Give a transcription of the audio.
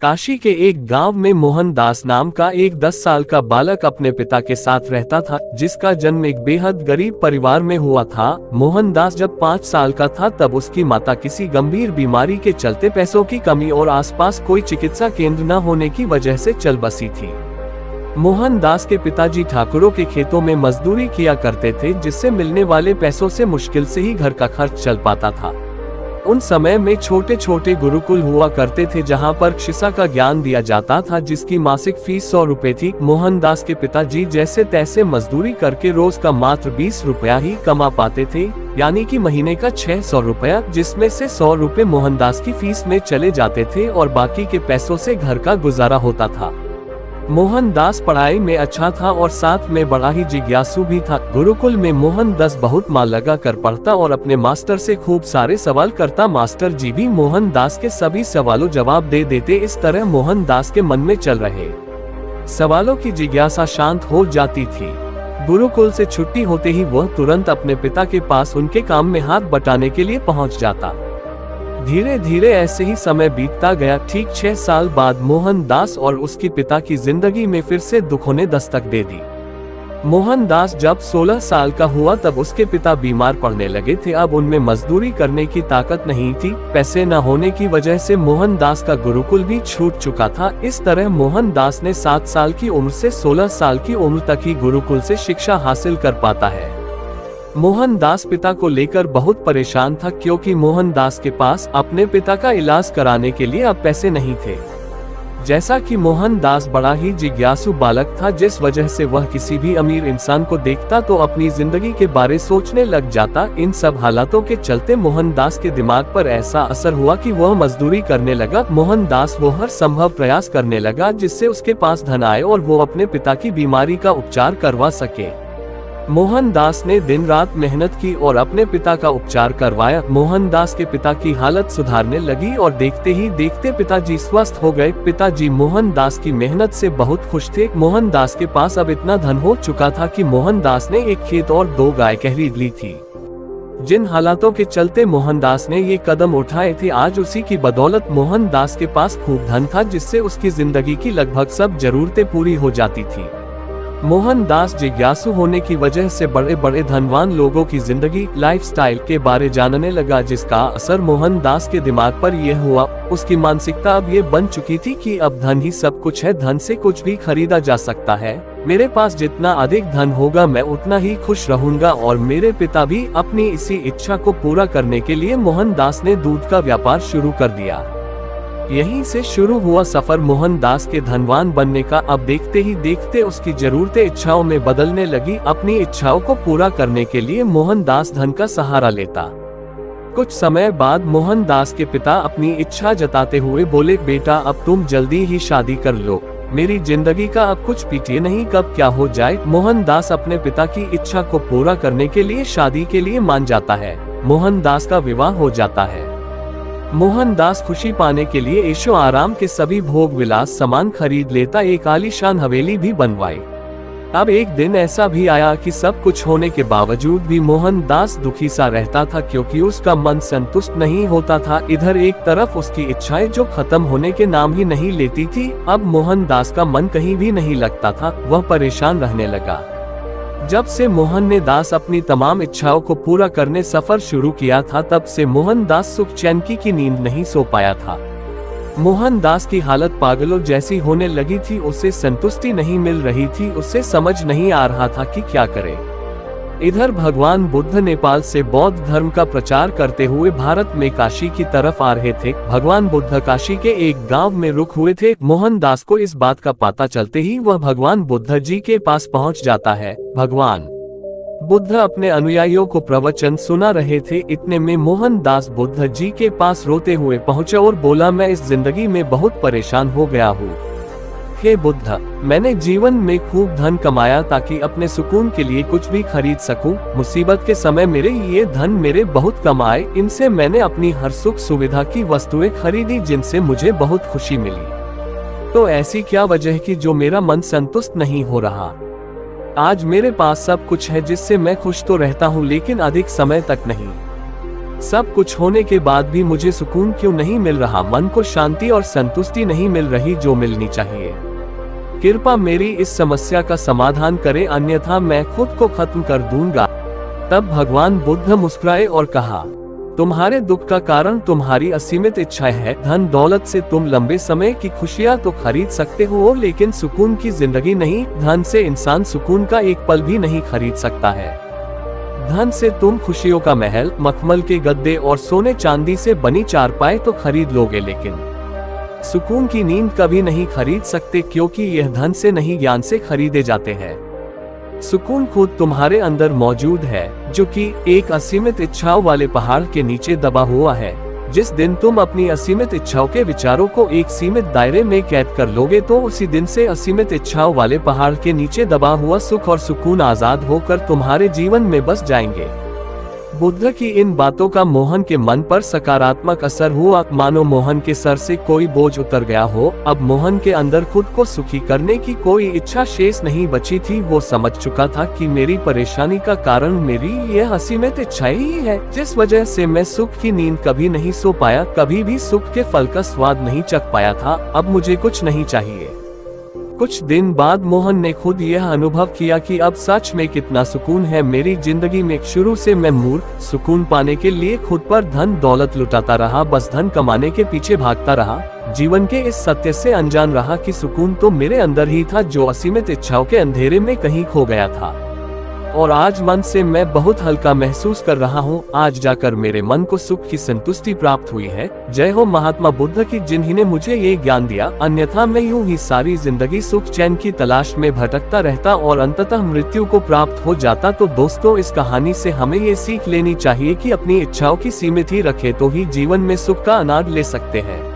काशी के एक गांव में मोहनदास नाम का एक 10 साल का बालक अपने पिता के साथ रहता था, जिसका जन्म एक बेहद गरीब परिवार में हुआ था। मोहनदास जब 5 साल का था तब उसकी माता किसी गंभीर बीमारी के चलते पैसों की कमी और आसपास कोई चिकित्सा केंद्र न होने की वजह से चल बसी थी। मोहनदास के पिताजी ठाकुरों के खेतों में मजदूरी किया करते थे, जिससे मिलने वाले पैसों से मुश्किल से ही घर का खर्च चल पाता था। उन समय में छोटे छोटे गुरुकुल हुआ करते थे, जहां पर शिक्षा का ज्ञान दिया जाता था, जिसकी मासिक फीस 100 रुपए थी। मोहनदास के पिताजी जैसे तैसे मजदूरी करके रोज का मात्र 20 रुपया ही कमा पाते थे, यानी कि महीने का 600 रुपया, जिसमें से 100 रुपए मोहनदास की फीस में चले जाते थे और बाकी के पैसों से घर का गुजारा होता था। मोहनदास पढ़ाई में अच्छा था और साथ में बड़ा ही जिज्ञासु भी था। गुरुकुल में मोहनदास बहुत मन लगा कर पढ़ता और अपने मास्टर से खूब सारे सवाल करता। मास्टर जी भी मोहनदास के सभी सवालों जवाब दे देते। इस तरह मोहनदास के मन में चल रहे सवालों की जिज्ञासा शांत हो जाती थी। गुरुकुल से छुट्टी होते ही वह तुरंत अपने पिता के पास उनके काम में हाथ बटाने के लिए पहुँच जाता। धीरे धीरे ऐसे ही समय बीतता गया। ठीक 6 साल बाद मोहनदास और उसके पिता की जिंदगी में फिर से दुखों ने दस्तक दे दी। मोहनदास जब 16 साल का हुआ तब उसके पिता बीमार पड़ने लगे थे। अब उनमें मजदूरी करने की ताकत नहीं थी। पैसे न होने की वजह से मोहनदास का गुरुकुल भी छूट चुका था। इस तरह मोहनदास ने 7 साल की उम्र से 16 साल की उम्र तक ही गुरुकुल से शिक्षा हासिल कर पाता है। मोहनदास पिता को लेकर बहुत परेशान था, क्योंकि मोहनदास के पास अपने पिता का इलाज कराने के लिए अब पैसे नहीं थे। जैसा कि मोहनदास बड़ा ही जिज्ञासु बालक था, जिस वजह से वह किसी भी अमीर इंसान को देखता तो अपनी जिंदगी के बारे सोचने लग जाता। इन सब हालातों के चलते मोहनदास के दिमाग पर ऐसा असर हुआ कि वह मजदूरी करने लगा। मोहनदास वो हर संभव प्रयास करने लगा जिससे उसके पास धन आए और वो अपने पिता की बीमारी का उपचार करवा सके। मोहनदास ने दिन रात मेहनत की और अपने पिता का उपचार करवाया। मोहनदास के पिता की हालत सुधारने लगी और देखते ही देखते पिताजी स्वस्थ हो गए। पिताजी मोहनदास की मेहनत से बहुत खुश थे। मोहनदास के पास अब इतना धन हो चुका था कि मोहनदास ने एक खेत और 2 गाय खरीद ली थी। जिन हालातों के चलते मोहनदास ने ये कदम उठाए थे, आज उसी की बदौलत मोहनदास के पास खूब धन था, जिससे उसकी जिंदगी की लगभग सब जरूरतें पूरी हो जाती थी। मोहनदास जिज्ञासु होने की वजह से बड़े बड़े धनवान लोगों की जिंदगी लाइफस्टाइल के बारे जानने लगा, जिसका असर मोहनदास के दिमाग पर यह हुआ। उसकी मानसिकता अब ये बन चुकी थी कि अब धन ही सब कुछ है, धन से कुछ भी खरीदा जा सकता है। मेरे पास जितना अधिक धन होगा मैं उतना ही खुश रहूंगा। और मेरे पिता भी अपनी इसी इच्छा को पूरा करने के लिए मोहनदास ने दूध का व्यापार शुरू कर दिया। यहीं से शुरू हुआ सफर मोहनदास के धनवान बनने का। अब देखते ही देखते उसकी जरूरतें इच्छाओं में बदलने लगी। अपनी इच्छाओं को पूरा करने के लिए मोहनदास धन का सहारा लेता। कुछ समय बाद मोहनदास के पिता अपनी इच्छा जताते हुए बोले, बेटा अब तुम जल्दी ही शादी कर लो, मेरी जिंदगी का अब कुछ पीछे नहीं, कब क्या हो जाए। मोहनदास अपने पिता की इच्छा को पूरा करने के लिए शादी के लिए मान जाता है। मोहनदास का विवाह हो जाता है। मोहनदास खुशी पाने के लिए ऐशो आराम के सभी भोग विलास सामान खरीद लेता, एक आलीशान हवेली भी बनवाई। अब एक दिन ऐसा भी आया कि सब कुछ होने के बावजूद भी मोहनदास दुखी सा रहता था, क्योंकि उसका मन संतुष्ट नहीं होता था। इधर एक तरफ उसकी इच्छाएं जो खत्म होने के नाम ही नहीं लेती थी। अब मोहनदास का मन कहीं भी नहीं लगता था, वह परेशान रहने लगा। जब से मोहनदास अपनी तमाम इच्छाओं को पूरा करने सफर शुरू किया था, तब से मोहनदास सुख चैन की नींद नहीं सो पाया था। मोहनदास की हालत पागलों जैसी होने लगी थी। उसे संतुष्टि नहीं मिल रही थी। उसे समझ नहीं आ रहा था कि क्या करे। इधर भगवान बुद्ध नेपाल से बौद्ध धर्म का प्रचार करते हुए भारत में काशी की तरफ आ रहे थे। भगवान बुद्ध काशी के एक गांव में रुक हुए थे। मोहनदास को इस बात का पता चलते ही वह भगवान बुद्ध जी के पास पहुंच जाता है। भगवान बुद्ध अपने अनुयायियों को प्रवचन सुना रहे थे। इतने में मोहनदास बुद्ध जी के पास रोते हुए पहुंचा और बोला, मैं इस जिंदगी में बहुत परेशान हो गया हूँ। हे बुद्ध, मैंने जीवन में खूब धन कमाया ताकि अपने सुकून के लिए कुछ भी खरीद सकूं। मुसीबत के समय मेरे ये धन मेरे बहुत कम आए। इनसे मैंने अपनी हर सुख सुविधा की वस्तुएं खरीदी, जिनसे मुझे बहुत खुशी मिली। तो ऐसी क्या वजह कि जो मेरा मन संतुष्ट नहीं हो रहा। आज मेरे पास सब कुछ है, जिससे मैं खुश तो रहता हूँ, लेकिन अधिक समय तक नहीं। सब कुछ होने के बाद भी मुझे सुकून क्यों नहीं मिल रहा, मन को शांति और संतुष्टि नहीं मिल रही जो मिलनी चाहिए। कृपा मेरी इस समस्या का समाधान करें, अन्यथा मैं खुद को खत्म कर दूंगा। तब भगवान बुद्ध मुस्कुराए और कहा, तुम्हारे दुख का कारण तुम्हारी असीमित इच्छाएं है। धन दौलत से तुम लंबे समय की खुशियां तो खरीद सकते हो, लेकिन सुकून की जिंदगी नहीं। धन से इंसान सुकून का एक पल भी नहीं खरीद सकता है। धन से तुम खुशियों का महल, मखमल के गद्दे और सोने चांदी से बनी चारपाई तो खरीद लोगे, लेकिन सुकून की नींद कभी नहीं खरीद सकते, क्योंकि यह धन से नहीं ज्ञान से खरीदे जाते हैं। सुकून खुद तुम्हारे अंदर मौजूद है, जो कि एक असीमित इच्छाओं वाले पहाड़ के नीचे दबा हुआ है। जिस दिन तुम अपनी असीमित इच्छाओं के विचारों को एक सीमित दायरे में कैद कर लोगे, तो उसी दिन से असीमित इच्छाओं वाले पहाड़ के नीचे दबा हुआ सुख और सुकून आजाद होकर तुम्हारे जीवन में बस जाएंगे। बुद्ध की इन बातों का मोहन के मन पर सकारात्मक असर हुआ, मानो मोहन के सर से कोई बोझ उतर गया हो। अब मोहन के अंदर खुद को सुखी करने की कोई इच्छा शेष नहीं बची थी। वो समझ चुका था कि मेरी परेशानी का कारण मेरी यह असीमित इच्छा ही है, जिस वजह से मैं सुख की नींद कभी नहीं सो पाया, कभी भी सुख के फल का स्वाद नहीं चख पाया था। अब मुझे कुछ नहीं चाहिए। कुछ दिन बाद मोहन ने खुद यह अनुभव किया कि अब सच में कितना सुकून है मेरी जिंदगी में। शुरू से मैं मूर्ख, सुकून पाने के लिए खुद पर धन दौलत लुटाता रहा, बस धन कमाने के पीछे भागता रहा। जीवन के इस सत्य से अनजान रहा कि सुकून तो मेरे अंदर ही था, जो असीमित इच्छाओं के अंधेरे में कहीं खो गया था। और आज मन से मैं बहुत हल्का महसूस कर रहा हूँ। आज जाकर मेरे मन को सुख की संतुष्टि प्राप्त हुई है। जय हो महात्मा बुद्ध की, जिन्होंने मुझे ये ज्ञान दिया। अन्यथा मैं यूं ही सारी जिंदगी सुख चैन की तलाश में भटकता रहता और अंततः मृत्यु को प्राप्त हो जाता। तो दोस्तों, इस कहानी से हमें ये सीख लेनी चाहिए कि अपनी इच्छाओं की सीमित ही रखें तो ही जीवन में सुख का आनंद ले सकते हैं।